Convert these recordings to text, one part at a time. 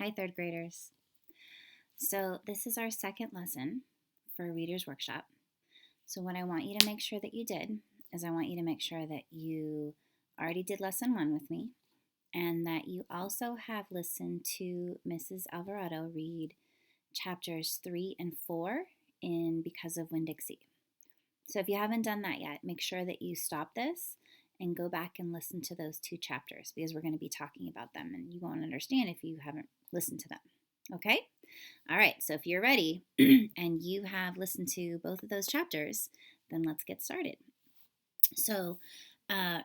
Hi, third graders. So, this is our second lesson for Reader's Workshop. So, what I want you to make sure that you did is I want you to make sure that you already did lesson one with me and that you also have listened to Mrs. Alvarado read chapters 3 and 4 in Because of Winn-Dixie. So, if you haven't done that yet, make sure that you stop this and go back and listen to those two chapters because we're going to be talking about them and you won't understand if you haven't listened to them. Okay? All right, so if you're ready and you have listened to both of those chapters, then let's get started. So,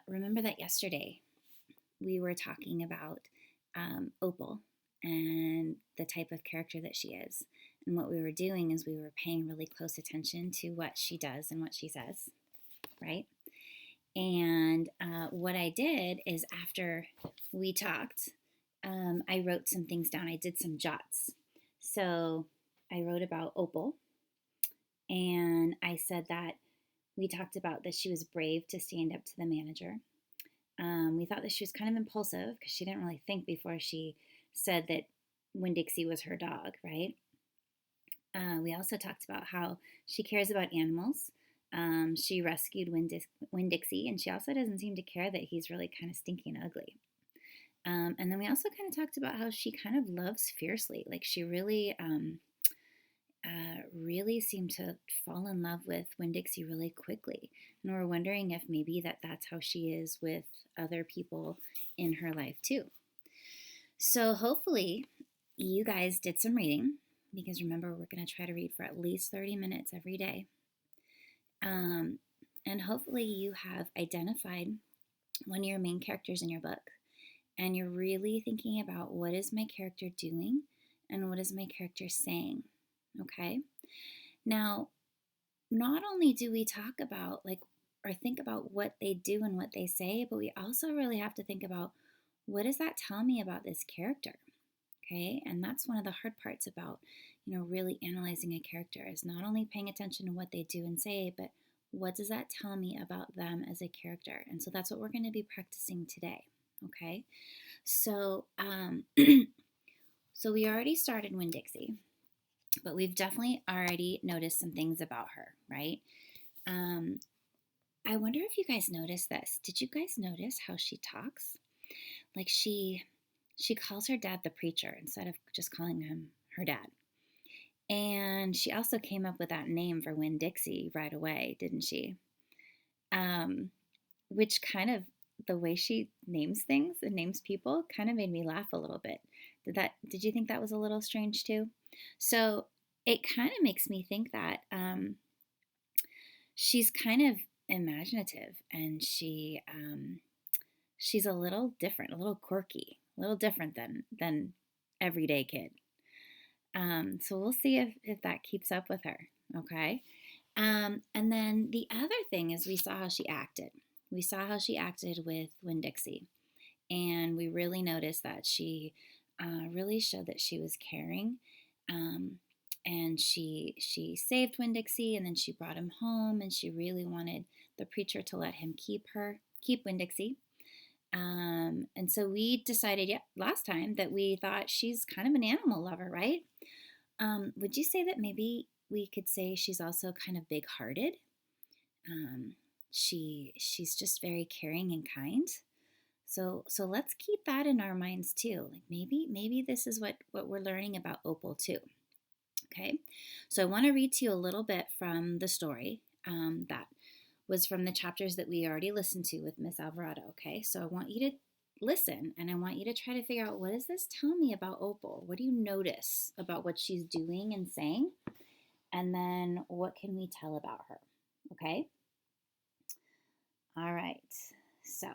remember that yesterday we were talking about Opal and the type of character that she is. And what we were doing is we were paying really close attention to what she does and what she says, right? And what I did is after we talked, I wrote some things down. I did some jots. So I wrote about Opal, and I said that we talked about that she was brave to stand up to the manager. We thought that she was kind of impulsive because she didn't really think before she said that Winn-Dixie was her dog, right? We also talked about how she cares about animals. She rescued Winn-Dixie, and she also doesn't seem to care that he's really kind of stinky and ugly. And then we also kind of talked about how she kind of loves fiercely. Like she really seemed to fall in love with Winn-Dixie really quickly. And we're wondering if maybe that's how she is with other people in her life too. So hopefully you guys did some reading because remember we're going to try to read for at least 30 minutes every day. And hopefully you have identified one of your main characters in your book and you're really thinking about what is my character doing and what is my character saying, okay? Now, not only do we talk about or think about what they do and what they say, but we also really have to think about what does that tell me about this character, okay? And that's one of the hard parts about, really analyzing a character is not only paying attention to what they do and say, but what does that tell me about them as a character? And so that's what we're going to be practicing today, okay? So, so we already started Winn-Dixie, but we've definitely already noticed some things about her, right? I wonder if you guys noticed this. Did you guys notice how she talks? Like she calls her dad the preacher instead of just calling him her dad. And she also came up with that name for Winn-Dixie right away, didn't she? Which kind of the way she names things and names people kind of made me laugh a little bit. Did you think that was a little strange too? So it kind of makes me think that she's kind of imaginative and she's a little different, a little quirky, a little different than everyday kid. So we'll see if that keeps up with her. Okay. And then the other thing is we saw how she acted. We saw how she acted with Winn-Dixie. And we really noticed that she really showed that she was caring. And she saved Winn-Dixie and then she brought him home and she really wanted the preacher to let him keep Winn-Dixie. And so we decided last time that we thought she's kind of an animal lover, right? Would you say that maybe we could say she's also kind of big-hearted? She's just very caring and kind. So let's keep that in our minds too. Like maybe this is what we're learning about Opal too. Okay, so I want to read to you a little bit from the story that was from the chapters that we already listened to with Miss Alvarado. Okay, so I want you to listen and I want you to try to figure out what does this tell me about Opal? What do you notice about what she's doing and saying? And then what can we tell about her? Okay. All right. So,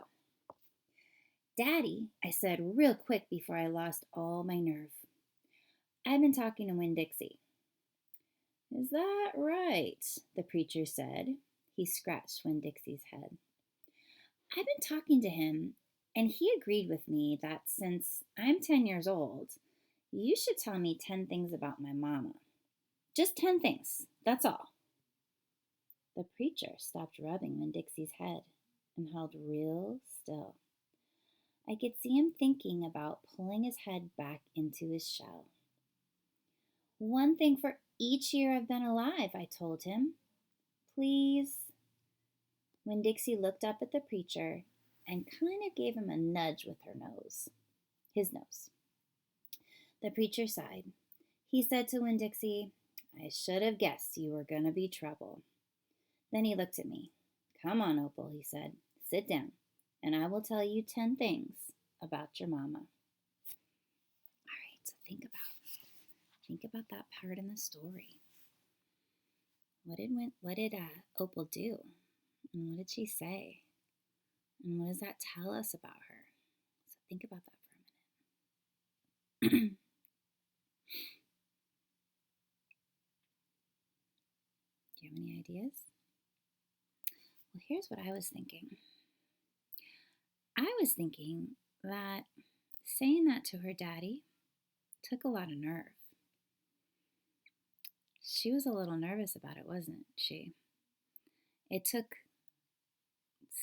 Daddy, I said real quick before I lost all my nerve. I've been talking to Winn-Dixie. Is that right? The preacher said. He scratched Winn-Dixie's head. I've been talking to him, and he agreed with me that since I'm 10 years old, you should tell me 10 things about my mama. Just 10 things, that's all. The preacher stopped rubbing Winn-Dixie's head and held real still. I could see him thinking about pulling his head back into his shell. One thing for each year I've been alive, I told him. Please. Winn-Dixie looked up at the preacher and kind of gave him a nudge with his nose. The preacher sighed. He said to Winn-Dixie, I should have guessed you were going to be trouble. Then he looked at me. Come on, Opal, he said. Sit down, and I will tell you 10 things about your mama. All right, so think about that part in the story. What did Opal do? And what did she say? And what does that tell us about her? So think about that for a minute. Do you have any ideas? Well, here's what I was thinking. I was thinking that saying that to her daddy took a lot of nerve. She was a little nervous about it, wasn't she? It took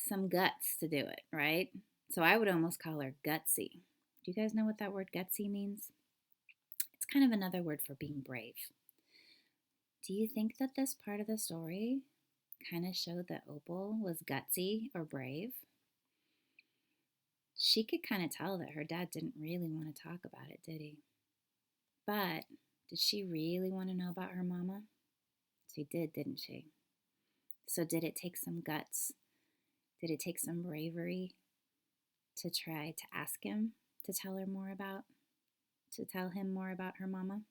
some guts to do it, right? So I would almost call her gutsy. Do you guys know what that word gutsy means? It's kind of another word for being brave. Do you think that this part of the story kind of showed that Opal was gutsy or brave? She could kind of tell that her dad didn't really want to talk about it, did he? But did she really want to know about her mama? She did, didn't she? So did it take some guts? Did it take some bravery to try to ask him to tell him more about her mama?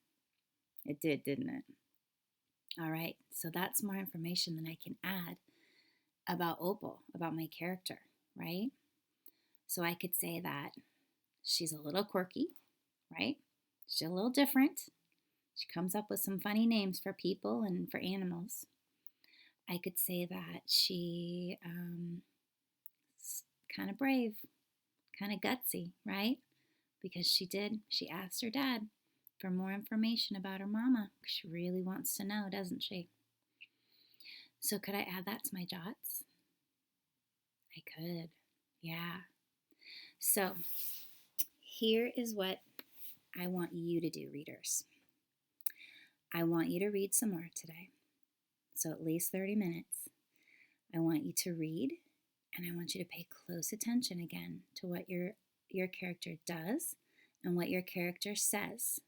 It did, didn't it? All right, so that's more information than I can add about Opal, about my character, right? So I could say that she's a little quirky, right? She's a little different. She comes up with some funny names for people and for animals. I could say that she is kind of brave, kind of gutsy, right? Because she asked her dad for more information about her mama. She really wants to know, doesn't she? So could I add that to my jots? I could, yeah. So here is what I want you to do, readers. I want you to read some more today. So at least 30 minutes. I want you to read, and I want you to pay close attention again to what your character does and what your character says.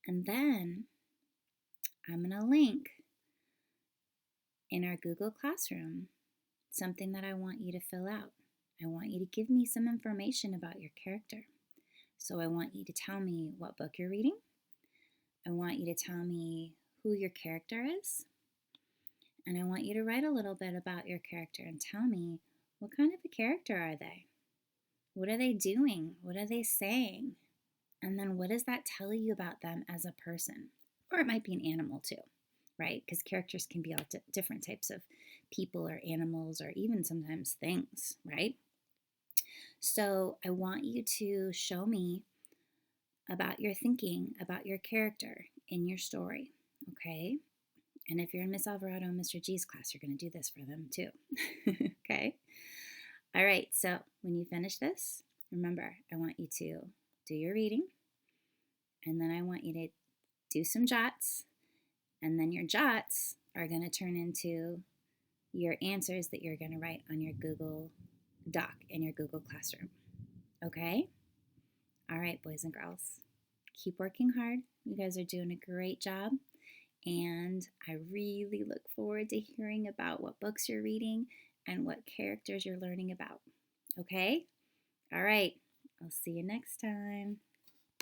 And then I'm going to link in our Google Classroom something that I want you to fill out. I want you to give me some information about your character. So I want you to tell me what book you're reading. I want you to tell me who your character is. And I want you to write a little bit about your character and tell me what kind of a character are they? What are they doing? What are they saying? And then what does that tell you about them as a person? Or it might be an animal too, right? Because characters can be all different types of people or animals or even sometimes things, right? So I want you to show me about your thinking, about your character in your story, okay? And if you're in Miss Alvarado and Mr. G's class, you're going to do this for them too, okay? All right, so when you finish this, remember, I want you to do your reading, and then I want you to do some jots, and then your jots are going to turn into your answers that you're going to write on your Google Doc in your Google Classroom, okay? All right, boys and girls, keep working hard. You guys are doing a great job, and I really look forward to hearing about what books you're reading and what characters you're learning about, okay? All right, I'll see you next time.